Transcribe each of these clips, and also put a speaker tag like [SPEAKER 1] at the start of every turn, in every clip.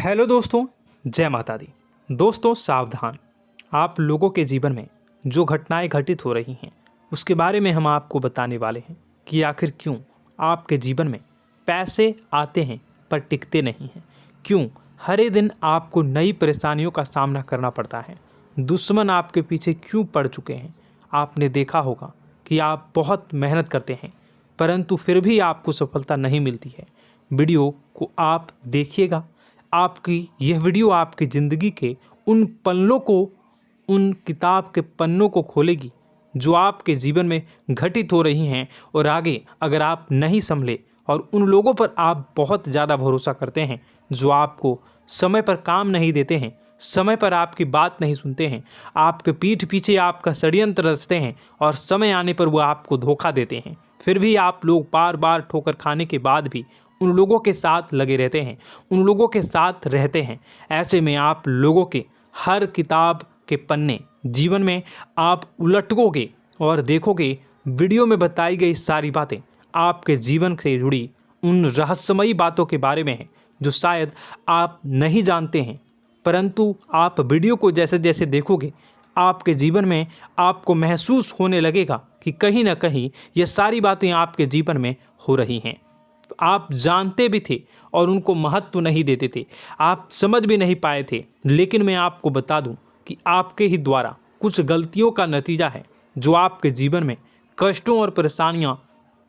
[SPEAKER 1] Hello दोस्तों, जय माता दी। दोस्तों सावधान, आप लोगों के जीवन में जो घटनाएं घटित हो रही हैं उसके बारे में हम आपको बताने वाले हैं कि आखिर क्यों आपके जीवन में पैसे आते हैं पर टिकते नहीं हैं। क्यों हर एक दिन आपको नई परेशानियों का सामना करना पड़ता है। दुश्मन आपके पीछे क्यों पड़ चुके हैं। आपने देखा होगा कि आप बहुत मेहनत करते हैं परंतु फिर भी आपको सफलता नहीं मिलती है। वीडियो को आप देखिएगा। आपकी यह वीडियो आपकी ज़िंदगी के उन पन्नों को, उन किताब के पन्नों को खोलेगी जो आपके जीवन में घटित हो रही हैं। और आगे अगर आप नहीं संभले और उन लोगों पर आप बहुत ज़्यादा भरोसा करते हैं जो आपको समय पर काम नहीं देते हैं, समय पर आपकी बात नहीं सुनते हैं, आपके पीठ पीछे आपका षड्यंत्र रचते हैं और समय आने पर वो आपको धोखा देते हैं, फिर भी आप लोग बार बार ठोकर खाने के बाद भी उन लोगों के साथ लगे रहते हैं, उन लोगों के साथ रहते हैं। ऐसे में आप लोगों के हर किताब के पन्ने जीवन में आप उलटोगे और देखोगे वीडियो में बताई गई सारी बातें आपके जीवन से जुड़ी उन रहस्यमयी बातों के बारे में हैं जो शायद आप नहीं जानते हैं। परंतु आप वीडियो को जैसे जैसे देखोगे आपके जीवन में आपको महसूस होने लगेगा कि कहीं ना कहीं ये सारी बातें आपके जीवन में हो रही हैं। आप जानते भी थे और उनको महत्व नहीं देते थे, आप समझ भी नहीं पाए थे। लेकिन मैं आपको बता दूं कि आपके ही द्वारा कुछ गलतियों का नतीजा है जो आपके जीवन में कष्टों और परेशानियां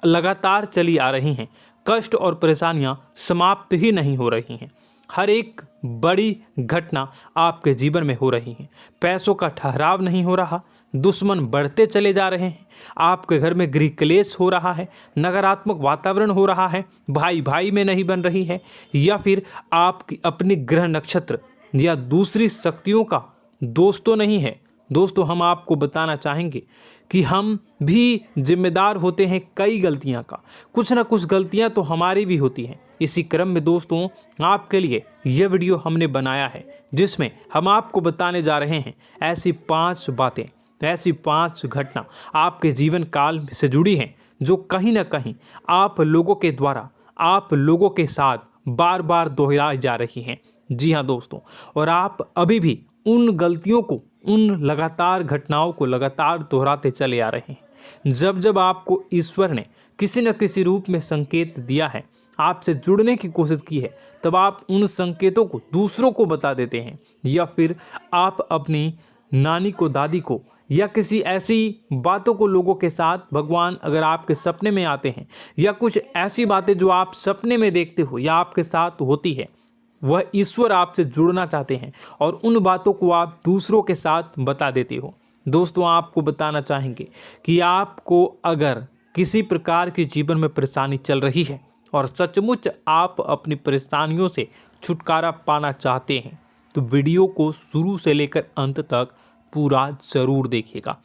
[SPEAKER 1] लगातार चली आ रही हैं। कष्ट और परेशानियां समाप्त ही नहीं हो रही हैं। हर एक बड़ी घटना आपके जीवन में हो रही है। पैसों का ठहराव नहीं हो रहा, दुश्मन बढ़ते चले जा रहे हैं, आपके घर में गृह क्लेश हो रहा है, नकारात्मक वातावरण हो रहा है, भाई भाई में नहीं बन रही है, या फिर आपकी अपनी ग्रह नक्षत्र या दूसरी शक्तियों का दोस्तों नहीं है। दोस्तों हम आपको बताना चाहेंगे कि हम भी जिम्मेदार होते हैं कई गलतियां का, कुछ ना कुछ गलतियां तो हमारी भी होती हैं। इसी क्रम में दोस्तों आपके लिए यह वीडियो हमने बनाया है जिसमें हम आपको बताने जा रहे हैं ऐसी 5 बातें, ऐसी 5 घटना आपके जीवन काल से जुड़ी हैं जो कहीं ना कहीं आप लोगों के द्वारा आप लोगों के साथ बार बार दोहराई जा रही हैं। जी हाँ दोस्तों, और आप अभी भी उन गलतियों को, उन लगातार घटनाओं को लगातार दोहराते चले आ रहे हैं। जब जब आपको ईश्वर ने किसी न किसी रूप में संकेत दिया है, आपसे जुड़ने की कोशिश की है, तब आप उन संकेतों को दूसरों को बता देते हैं, या फिर आप अपनी नानी को, दादी को, या किसी ऐसी बातों को लोगों के साथ, भगवान अगर आपके सपने में आते हैं या कुछ ऐसी बातें जो आप सपने में देखते हो या आपके साथ होती है, वह ईश्वर आपसे जुड़ना चाहते हैं और उन बातों को आप दूसरों के साथ बता देते हो। दोस्तों आपको बताना चाहेंगे कि आपको अगर किसी प्रकार की जीवन में परेशानी चल रही है और सचमुच आप अपनी परेशानियों से छुटकारा पाना चाहते हैं तो वीडियो को शुरू से लेकर अंत तक पूरा जरूर देखिएगा।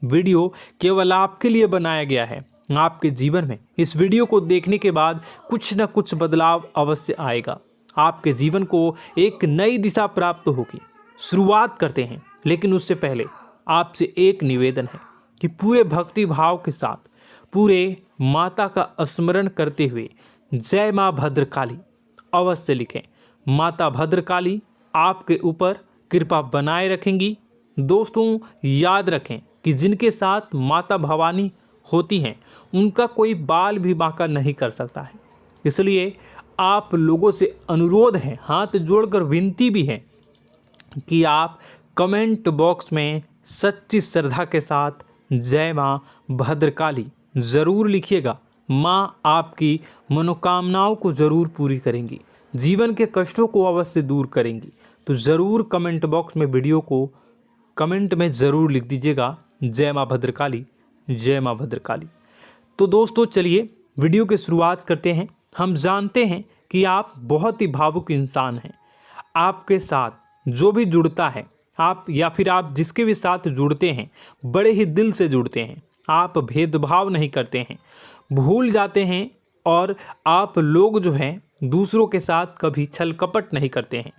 [SPEAKER 1] वीडियो केवल आपके लिए बनाया गया है। आपके जीवन में इस वीडियो को देखने के बाद कुछ न कुछ बदलाव अवश्य आएगा। आपके जीवन को एक नई दिशा प्राप्त होगी। शुरुआत करते हैं, लेकिन उससे पहले आपसे एक निवेदन है कि पूरे भक्ति भाव के साथ पूरे माता का स्मरण करते हुए जय माँ भद्रकाली अवश्य लिखें। माता भद्रकाली आपके ऊपर कृपा बनाए रखेंगी। दोस्तों याद रखें कि जिनके साथ माता भवानी होती हैं उनका कोई बाल भी बांका नहीं कर सकता है। इसलिए आप लोगों से अनुरोध है, हाथ जोड़कर विनती भी है कि आप कमेंट बॉक्स में सच्ची श्रद्धा के साथ जय माँ भद्रकाली ज़रूर लिखिएगा। माँ आपकी मनोकामनाओं को ज़रूर पूरी करेंगी, जीवन के कष्टों को अवश्य दूर करेंगी। तो ज़रूर कमेंट बॉक्स में वीडियो को कमेंट में ज़रूर लिख दीजिएगा जय माँ भद्रकाली, जय माँ भद्रकाली। तो दोस्तों चलिए वीडियो की शुरुआत करते हैं। हम जानते हैं कि आप बहुत ही भावुक इंसान हैं। आपके साथ जो भी जुड़ता है, आप या फिर आप जिसके भी साथ जुड़ते हैं बड़े ही दिल से जुड़ते हैं। आप भेदभाव नहीं करते हैं, भूल जाते हैं, और आप लोग जो हैं दूसरों के साथ कभी छल कपट नहीं करते हैं।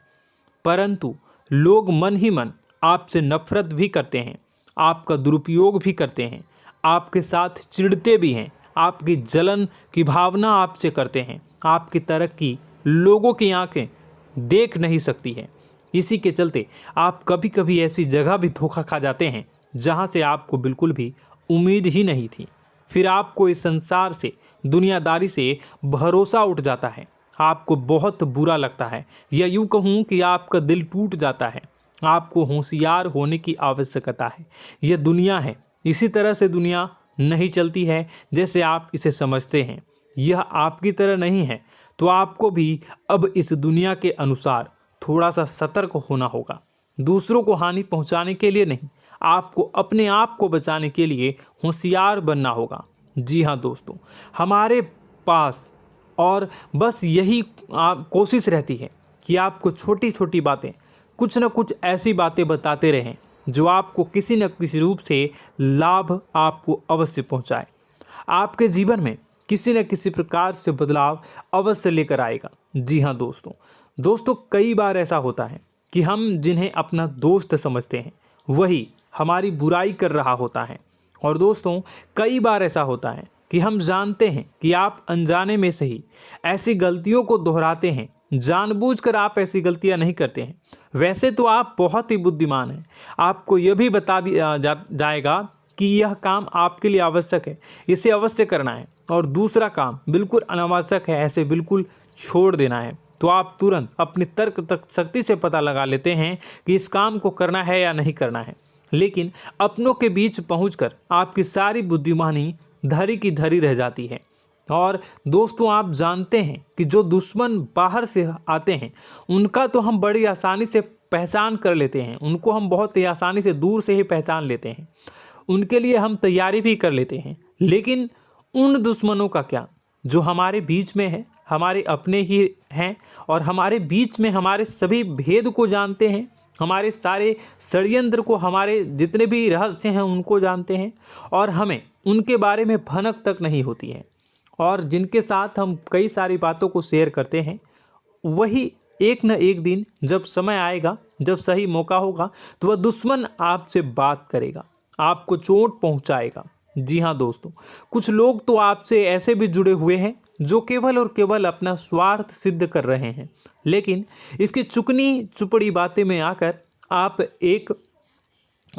[SPEAKER 1] परंतु लोग मन ही मन आपसे नफरत भी करते हैं, आपका दुरुपयोग भी करते हैं, आपके साथ चिढ़ते भी हैं, आपकी जलन की भावना आपसे करते हैं। आपकी तरक्की लोगों की आंखें देख नहीं सकती है। इसी के चलते आप कभी कभी ऐसी जगह भी धोखा खा जाते हैं जहां से आपको बिल्कुल भी उम्मीद ही नहीं थी। फिर आपको इस संसार से, दुनियादारी से भरोसा उठ जाता है। आपको बहुत बुरा लगता है, या यूँ कहूँ कि आपका दिल टूट जाता है। आपको होशियार होने की आवश्यकता है। यह दुनिया है, इसी तरह से दुनिया नहीं चलती है जैसे आप इसे समझते हैं। यह आपकी तरह नहीं है, तो आपको भी अब इस दुनिया के अनुसार थोड़ा सा सतर्क होना होगा। दूसरों को हानि पहुंचाने के लिए नहीं, आपको अपने आप को बचाने के लिए होशियार बनना होगा। जी हाँ दोस्तों, हमारे पास और बस यही कोशिश रहती है कि आपको छोटी छोटी बातें, कुछ न कुछ ऐसी बातें बताते रहें जो आपको किसी न किसी रूप से लाभ आपको अवश्य पहुंचाए, आपके जीवन में किसी न किसी प्रकार से बदलाव अवश्य लेकर आएगा। जी हाँ दोस्तों, कई बार ऐसा होता है कि हम जिन्हें अपना दोस्त समझते हैं वही हमारी बुराई कर रहा होता है। और दोस्तों, कई बार ऐसा होता है कि हम जानते हैं कि आप अनजाने में से ही ऐसी गलतियों को दोहराते हैं। जानबूझकर आप ऐसी गलतियां नहीं करते हैं। वैसे तो आप बहुत ही बुद्धिमान हैं। आपको यह भी बता दिया जाएगा कि यह काम आपके लिए आवश्यक है, इसे अवश्य करना है, और दूसरा काम बिल्कुल अनावश्यक है, ऐसे बिल्कुल छोड़ देना है। तो आप तुरंत अपनी तर्क तक शक्ति से पता लगा लेते हैं कि इस काम को करना है या नहीं करना है। लेकिन अपनों के बीच पहुंचकर आपकी सारी बुद्धिमानी धरी की धरी रह जाती है। और दोस्तों, आप जानते हैं कि जो दुश्मन बाहर से आते हैं उनका तो हम बड़ी आसानी से पहचान कर लेते हैं, उनको हम बहुत ही आसानी से दूर से ही पहचान लेते हैं, उनके लिए हम तैयारी भी कर लेते हैं। लेकिन उन दुश्मनों का क्या जो हमारे बीच में है, हमारे अपने ही हैं, और हमारे बीच में हमारे सभी भेद को जानते हैं, हमारे सारे षड्यंत्र को, हमारे जितने भी रहस्य हैं उनको जानते हैं, और हमें उनके बारे में भनक तक नहीं होती है, और जिनके साथ हम कई सारी बातों को शेयर करते हैं, वही एक न एक दिन जब समय आएगा, जब सही मौका होगा, तो वह दुश्मन आपसे बात करेगा, आपको चोट पहुंचाएगा। जी हाँ दोस्तों, कुछ लोग तो आपसे ऐसे भी जुड़े हुए हैं जो केवल और केवल अपना स्वार्थ सिद्ध कर रहे हैं। लेकिन इसकी चुकनी चुपड़ी बातें में आकर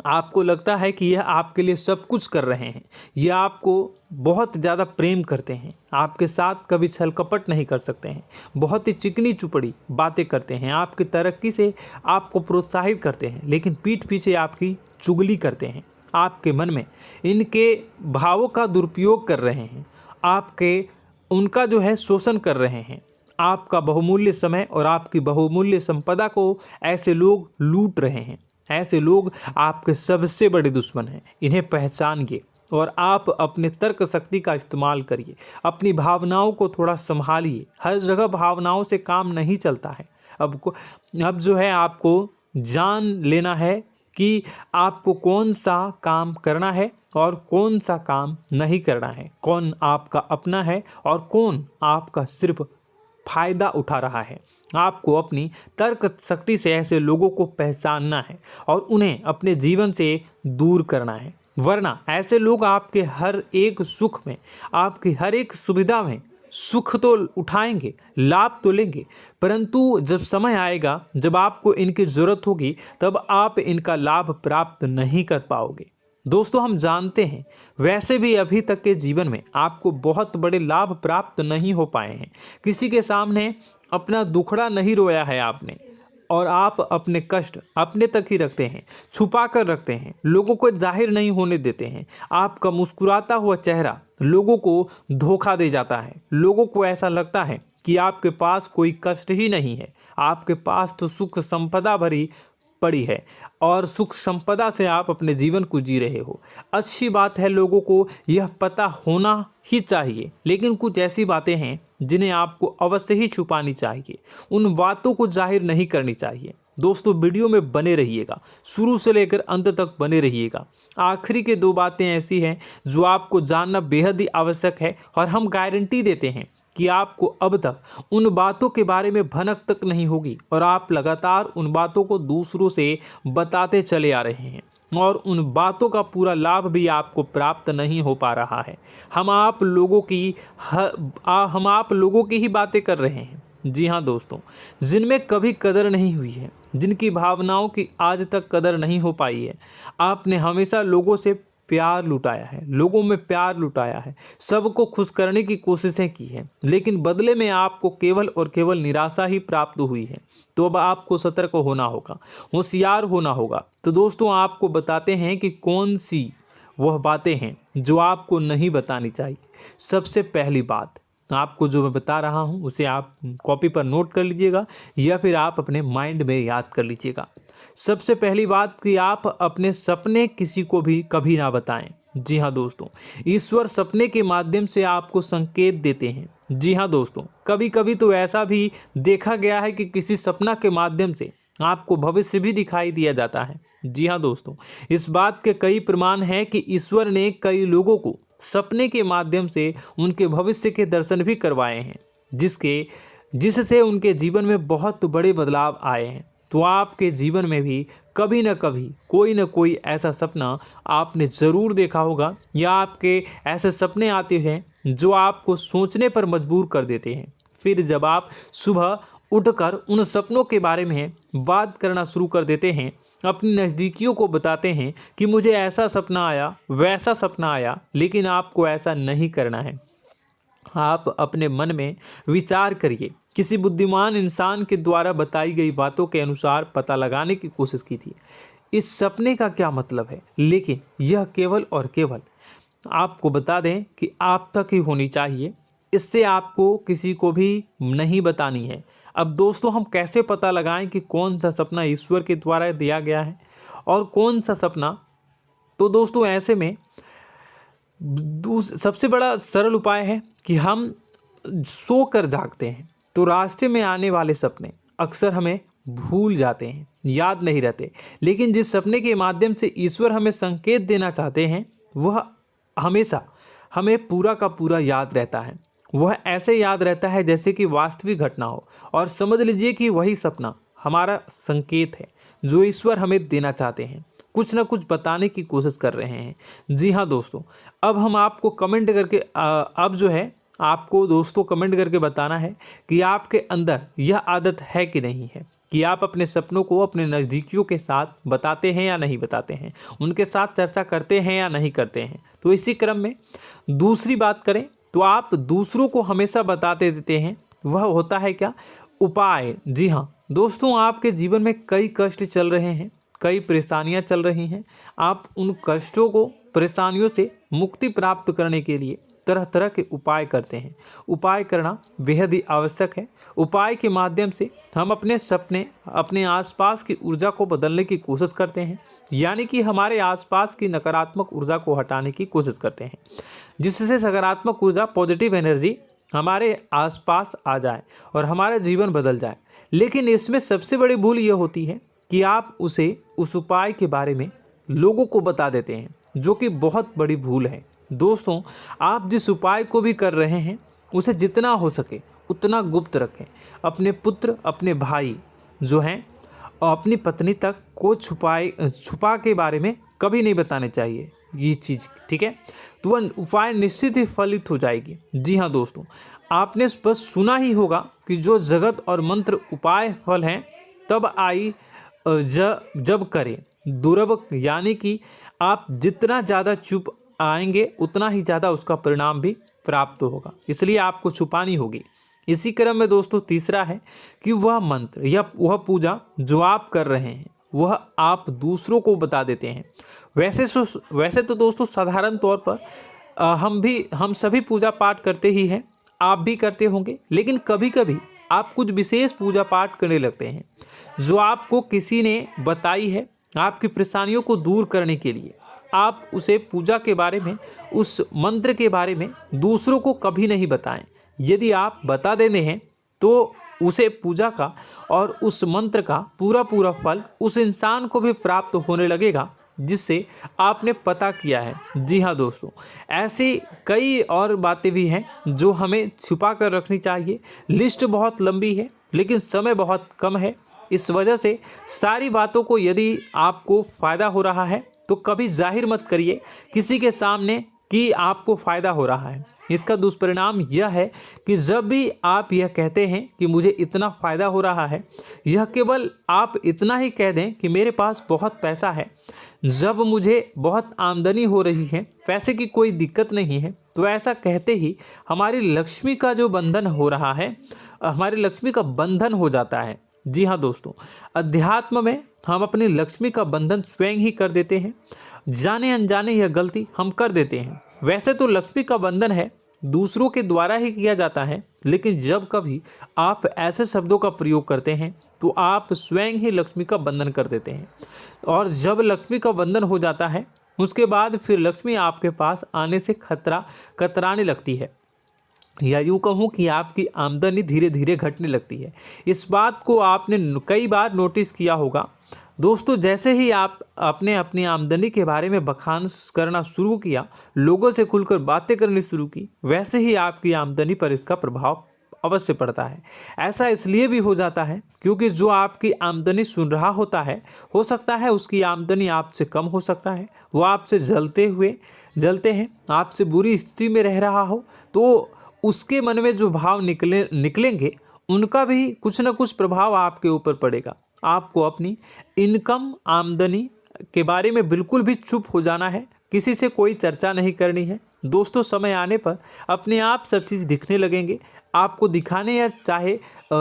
[SPEAKER 1] आपको लगता है कि यह आपके लिए सब कुछ कर रहे हैं, यह आपको बहुत ज़्यादा प्रेम करते हैं, आपके साथ कभी छल कपट नहीं कर सकते हैं, बहुत ही चिकनी चुपड़ी बातें करते हैं, आपकी तरक्की से आपको प्रोत्साहित करते हैं, लेकिन पीठ पीछे आपकी चुगली करते हैं, आपके मन में इनके भावों का दुरुपयोग कर रहे हैं, उनका जो है शोषण कर रहे हैं। आपका बहुमूल्य समय और आपकी बहुमूल्य संपदा को ऐसे लोग लूट रहे हैं। ऐसे लोग आपके सबसे बड़े दुश्मन हैं। इन्हें पहचानिए और आप अपने तर्क शक्ति का इस्तेमाल करिए। अपनी भावनाओं को थोड़ा संभालिए। हर जगह भावनाओं से काम नहीं चलता है। अब जो है आपको जान लेना है कि आपको कौन सा काम करना है और कौन सा काम नहीं करना है, कौन आपका अपना है और कौन आपका सिर्फ फायदा उठा रहा है। आपको अपनी तर्क शक्ति से ऐसे लोगों को पहचानना है और उन्हें अपने जीवन से दूर करना है, वरना ऐसे लोग आपके हर एक सुख में, आपकी हर एक सुविधा में सुख तो उठाएंगे, लाभ तो लेंगे, परंतु जब समय आएगा, जब आपको इनकी ज़रूरत होगी, तब आप इनका लाभ प्राप्त नहीं कर पाओगे। दोस्तों, हम जानते हैं वैसे भी अभी तक के जीवन में आपको बहुत बड़े लाभ प्राप्त नहीं हो पाए हैं। किसी के सामने अपना दुखड़ा नहीं रोया है आपने, और आप अपने कष्ट अपने तक ही रखते हैं, छुपा कर रखते हैं, लोगों को जाहिर नहीं होने देते हैं। आपका मुस्कुराता हुआ चेहरा लोगों को धोखा दे जाता है। लोगों को ऐसा लगता है कि आपके पास कोई कष्ट ही नहीं है, आपके पास तो सुख संपदा भरी पड़ी है और सुख संपदा से आप अपने जीवन को जी रहे हो। अच्छी बात है, लोगों को यह पता होना ही चाहिए, लेकिन कुछ ऐसी बातें हैं जिन्हें आपको अवश्य ही छुपानी चाहिए। उन बातों को जाहिर नहीं करनी चाहिए। दोस्तों, वीडियो में बने रहिएगा, शुरू से लेकर अंत तक बने रहिएगा। आखिरी के 2 बातें ऐसी हैं जो आपको जानना बेहद ही आवश्यक है, और हम गारंटी देते हैं कि आपको अब तक उन बातों के बारे में भनक तक नहीं होगी, और आप लगातार उन बातों को दूसरों से बताते चले आ रहे हैं, और उन बातों का पूरा लाभ भी आपको प्राप्त नहीं हो पा रहा है। हम आप लोगों की ही बातें कर रहे हैं, जी हाँ दोस्तों, जिनमें कभी कदर नहीं हुई है, जिनकी भावनाओं की आज तक कदर नहीं हो पाई है। आपने हमेशा लोगों से प्यार लुटाया है, लोगों में प्यार लुटाया है, सबको खुश करने की कोशिशें की है, लेकिन बदले में आपको केवल और केवल निराशा ही प्राप्त हुई है। तो अब आपको सतर्क होना होगा, होशियार होना होगा। तो दोस्तों आपको बताते हैं कि कौन सी वह बातें हैं जो आपको नहीं बतानी चाहिए। सबसे पहली बात आपको जो मैं बता रहा हूं उसे आप कॉपी पर नोट कर लीजिएगा या फिर आप अपने माइंड में याद कर लीजिएगा। सबसे पहली बात कि आप अपने सपने किसी को भी कभी ना बताएं। जी हाँ दोस्तों, ईश्वर सपने के माध्यम से आपको संकेत देते हैं। जी हाँ दोस्तों, कभी कभी तो ऐसा भी देखा गया है कि किसी सपना के माध्यम से आपको भविष्य भी दिखाई दिया जाता है। जी हाँ दोस्तों, इस बात के कई प्रमाण हैं कि ईश्वर ने कई लोगों को सपने के माध्यम से उनके भविष्य के दर्शन भी करवाए हैं, जिससे उनके जीवन में बहुत बड़े बदलाव आए हैं। तो आपके जीवन में भी कभी न कभी कोई न कोई ऐसा सपना आपने ज़रूर देखा होगा, या आपके ऐसे सपने आते हैं जो आपको सोचने पर मजबूर कर देते हैं। फिर जब आप सुबह उठकर उन सपनों के बारे में बात करना शुरू कर देते हैं, अपनी नज़दीकियों को बताते हैं कि मुझे ऐसा सपना आया, वैसा सपना आया, लेकिन आपको ऐसा नहीं करना है। आप अपने मन में विचार करिए। किसी बुद्धिमान इंसान के द्वारा बताई गई बातों के अनुसार पता लगाने की कोशिश की थी इस सपने का क्या मतलब है, लेकिन यह केवल और केवल आपको बता दें कि आप तक ही होनी चाहिए। इससे आपको किसी को भी नहीं बतानी है। अब दोस्तों हम कैसे पता लगाएं कि कौन सा सपना ईश्वर के द्वारा दिया गया है और कौन सा सपना? तो दोस्तों ऐसे में सबसे बड़ा सरल उपाय है कि हम सोकर जागते हैं तो रास्ते में आने वाले सपने अक्सर हमें भूल जाते हैं, याद नहीं रहते। लेकिन जिस सपने के माध्यम से ईश्वर हमें संकेत देना चाहते हैं वह हमेशा हमें पूरा का पूरा याद रहता है। वह ऐसे याद रहता है जैसे कि वास्तविक घटना हो, और समझ लीजिए कि वही सपना हमारा संकेत है जो ईश्वर हमें देना चाहते हैं, कुछ ना कुछ बताने की कोशिश कर रहे हैं। जी हाँ दोस्तों, अब हम आपको कमेंट करके अब जो है आपको दोस्तों कमेंट करके बताना है कि आपके अंदर यह आदत है कि नहीं है कि आप अपने सपनों को अपने नज़दीकियों के साथ बताते हैं या नहीं बताते हैं, उनके साथ चर्चा करते हैं या नहीं करते हैं। तो इसी क्रम में दूसरी बात करें तो आप दूसरों को हमेशा बताते देते हैं, वह होता है क्या? उपाय। जी हाँ दोस्तों, आपके जीवन में कई कष्ट चल रहे हैं, कई परेशानियां चल रही हैं। आप उन कष्टों को, परेशानियों से मुक्ति प्राप्त करने के लिए तरह तरह के उपाय करते हैं। उपाय करना बेहद ही आवश्यक है। उपाय के माध्यम से हम अपने सपने, अपने आसपास की ऊर्जा को बदलने की कोशिश करते हैं, यानी कि हमारे आसपास की नकारात्मक ऊर्जा को हटाने की कोशिश करते हैं, जिससे सकारात्मक ऊर्जा, पॉजिटिव एनर्जी हमारे आसपास आ जाए और हमारा जीवन बदल जाए। लेकिन इसमें सबसे बड़ी भूल यह होती है कि आप उस उपाय के बारे में लोगों को बता देते हैं, जो कि बहुत बड़ी भूल है। दोस्तों आप जिस उपाय को भी कर रहे हैं उसे जितना हो सके उतना गुप्त रखें। अपने पुत्र, अपने भाई जो हैं और अपनी पत्नी तक को छुपा के बारे में कभी नहीं बताने चाहिए ये चीज़, ठीक है? तो वह उपाय निश्चित ही फलित हो जाएगी। जी हाँ दोस्तों, आपने बस सुना ही होगा कि जो जगत और मंत्र उपाय फल हैं तब आई जब करें दुर्लभ, यानी कि आप जितना ज़्यादा चुप आएंगे उतना ही ज़्यादा उसका परिणाम भी प्राप्त होगा, इसलिए आपको छुपानी होगी। इसी क्रम में दोस्तों तीसरा है कि वह मंत्र या वह पूजा जो आप कर रहे हैं वह आप दूसरों को बता देते हैं। वैसे तो दोस्तों साधारण तौर पर हम सभी पूजा पाठ करते ही हैं, आप भी करते होंगे, लेकिन कभी कभी आप कुछ विशेष पूजा पाठ करने लगते हैं जो आपको किसी ने बताई है आपकी परेशानियों को दूर करने के लिए। आप उसे पूजा के बारे में, उस मंत्र के बारे में दूसरों को कभी नहीं बताएं। यदि आप बता देते हैं तो उसे पूजा का और उस मंत्र का पूरा फल उस इंसान को भी प्राप्त होने लगेगा जिससे आपने पता किया है। जी हाँ दोस्तों, ऐसी कई और बातें भी हैं जो हमें छुपा कर रखनी चाहिए। लिस्ट बहुत लंबी है लेकिन समय बहुत कम है, इस वजह से सारी बातों को यदि आपको फ़ायदा हो रहा है तो कभी जाहिर मत करिए किसी के सामने कि आपको फ़ायदा हो रहा है। इसका दुष्परिणाम यह है कि जब भी आप यह कहते हैं कि मुझे इतना फ़ायदा हो रहा है, यह केवल आप इतना ही कह दें कि मेरे पास बहुत पैसा है, जब मुझे बहुत आमदनी हो रही है, पैसे की कोई दिक्कत नहीं है, तो ऐसा कहते ही हमारी लक्ष्मी का जो बंधन हो रहा है, हमारी लक्ष्मी का बंधन हो जाता है। जी हाँ दोस्तों, अध्यात्म में हम अपनी लक्ष्मी का बंधन स्वयं ही कर देते हैं। जाने अनजाने यह गलती हम कर देते हैं। वैसे तो लक्ष्मी का बंधन है दूसरों के द्वारा ही किया जाता है, लेकिन जब कभी आप ऐसे शब्दों का प्रयोग करते हैं तो आप स्वयं ही लक्ष्मी का बंधन कर देते हैं। और जब लक्ष्मी का बंधन हो जाता है, उसके बाद फिर लक्ष्मी आपके पास आने से कतराने लगती है, या यूँ कहूँ कि आपकी आमदनी धीरे धीरे घटने लगती है। इस बात को आपने कई बार नोटिस किया होगा दोस्तों। जैसे ही आप अपने अपनी आमदनी के बारे में बखान करना शुरू किया, लोगों से खुलकर बातें करनी शुरू की, वैसे ही आपकी आमदनी पर इसका प्रभाव अवश्य पड़ता है। ऐसा इसलिए भी हो जाता है क्योंकि जो आपकी आमदनी सुन रहा होता है, हो सकता है उसकी आमदनी आपसे कम हो सकता है, वो आपसे जलते हैं, आपसे बुरी स्थिति में रह रहा हो, तो उसके मन में जो भाव निकलेंगे उनका भी कुछ न कुछ प्रभाव आपके ऊपर पड़ेगा। आपको अपनी इनकम आमदनी के बारे में बिल्कुल भी चुप हो जाना है, किसी से कोई चर्चा नहीं करनी है दोस्तों। समय आने पर अपने आप सब चीज़ दिखने लगेंगे। आपको दिखाने या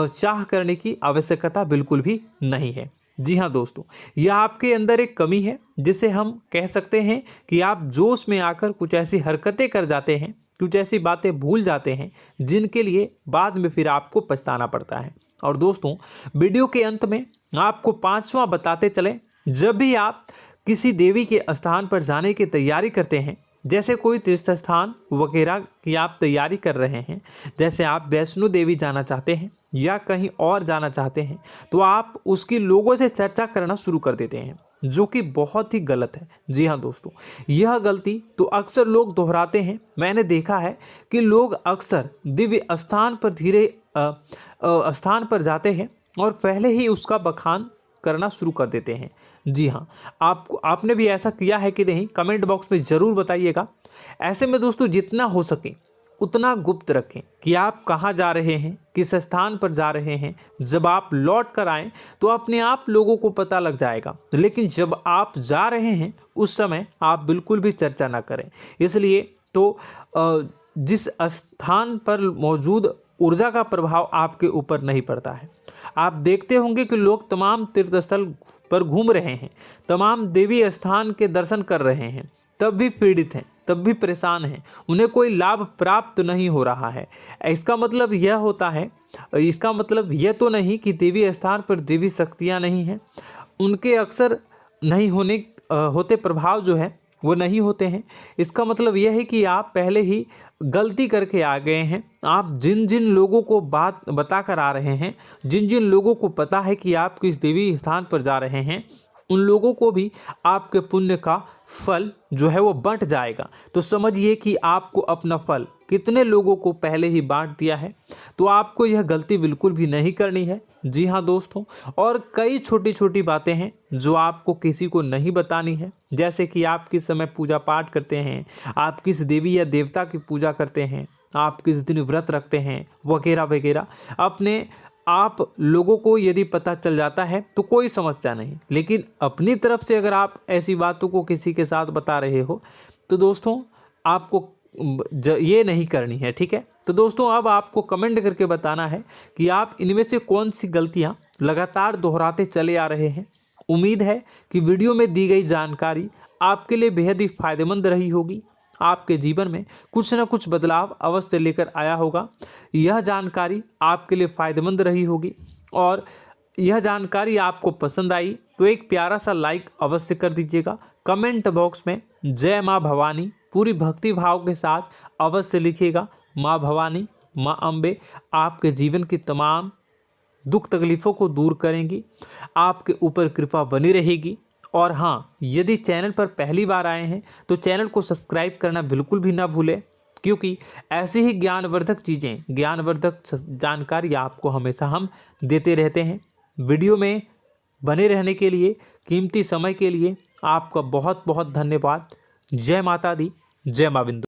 [SPEAKER 1] चाह करने की आवश्यकता बिल्कुल भी नहीं है। जी हाँ दोस्तों, यह आपके अंदर एक कमी है, जिसे हम कह सकते हैं कि आप जोश में आकर कुछ ऐसी हरकतें कर जाते हैं, कुछ ऐसी बातें भूल जाते हैं जिनके लिए बाद में फिर आपको पछताना पड़ता है। और दोस्तों, वीडियो के अंत में आपको 5वां बताते चलें, जब भी आप किसी देवी के स्थान पर जाने की तैयारी करते हैं, जैसे कोई तीर्थ स्थान वगैरह की आप तैयारी कर रहे हैं, जैसे आप वैष्णो देवी जाना चाहते हैं या कहीं और जाना चाहते हैं, तो आप उसकी लोगों से चर्चा करना शुरू कर देते हैं, जो कि बहुत ही गलत है। जी हाँ दोस्तों, यह गलती तो अक्सर लोग दोहराते हैं। मैंने देखा है कि लोग अक्सर दिव्य स्थान पर जाते हैं और पहले ही उसका बखान करना शुरू कर देते हैं। जी हाँ, आपने भी ऐसा किया है कि नहीं, कमेंट बॉक्स में ज़रूर बताइएगा। ऐसे में दोस्तों, जितना हो सके उतना गुप्त रखें कि आप कहाँ जा रहे हैं, किस स्थान पर जा रहे हैं। जब आप लौट कर आएँ तो अपने आप लोगों को पता लग जाएगा, लेकिन जब आप जा रहे हैं उस समय आप बिल्कुल भी चर्चा ना करें। इसलिए तो जिस स्थान पर मौजूद ऊर्जा का प्रभाव आपके ऊपर नहीं पड़ता है। आप देखते होंगे कि लोग तमाम तीर्थ स्थल पर घूम रहे हैं, तमाम देवी स्थान के दर्शन कर रहे हैं, तब भी पीड़ित हैं, तब भी परेशान हैं, उन्हें कोई लाभ प्राप्त नहीं हो रहा है। इसका मतलब यह तो नहीं कि देवी स्थान पर देवी शक्तियाँ नहीं हैं, उनके अक्सर नहीं होते प्रभाव जो है वो नहीं होते हैं। इसका मतलब यह है कि आप पहले ही गलती करके आ गए हैं। आप जिन जिन लोगों को बात बता कर आ रहे हैं, जिन जिन लोगों को पता है कि आप किस देवी स्थान पर जा रहे हैं, उन लोगों को भी आपके पुण्य का फल जो है वो बंट जाएगा। तो समझिए कि आपको अपना फल कितने लोगों को पहले ही बांट दिया है। तो आपको यह गलती बिल्कुल भी नहीं करनी है। जी हाँ दोस्तों, और कई छोटी छोटी बातें हैं जो आपको किसी को नहीं बतानी है, जैसे कि आप किस समय पूजा पाठ करते हैं, आप किस देवी या देवता की पूजा करते हैं, आप किस दिन व्रत रखते हैं, वगैरह वगैरह। आप लोगों को यदि पता चल जाता है तो कोई समस्या नहीं, लेकिन अपनी तरफ से अगर आप ऐसी बातों को किसी के साथ बता रहे हो तो दोस्तों आपको ये नहीं करनी है, ठीक है। तो दोस्तों, अब आपको कमेंट करके बताना है कि आप इनमें से कौन सी गलतियां लगातार दोहराते चले आ रहे हैं। उम्मीद है कि वीडियो में दी गई जानकारी आपके लिए बेहद ही फायदेमंद रही होगी, आपके जीवन में कुछ न कुछ बदलाव अवश्य लेकर आया होगा। यह जानकारी आपके लिए फ़ायदेमंद रही होगी और यह जानकारी आपको पसंद आई तो एक प्यारा सा लाइक अवश्य कर दीजिएगा। कमेंट बॉक्स में जय माँ भवानी पूरी भक्ति भाव के साथ अवश्य लिखिएगा। माँ भवानी, माँ अम्बे आपके जीवन की तमाम दुख तकलीफ़ों को दूर करेंगी, आपके ऊपर कृपा बनी रहेगी। और हाँ, यदि चैनल पर पहली बार आए हैं तो चैनल को सब्सक्राइब करना बिल्कुल भी ना भूलें, क्योंकि ऐसी ही ज्ञानवर्धक चीज़ें, ज्ञानवर्धक जानकारी आपको हमेशा हम देते रहते हैं। वीडियो में बने रहने के लिए, कीमती समय के लिए आपका बहुत बहुत धन्यवाद। जय माता दी, जय माँ बिंदु।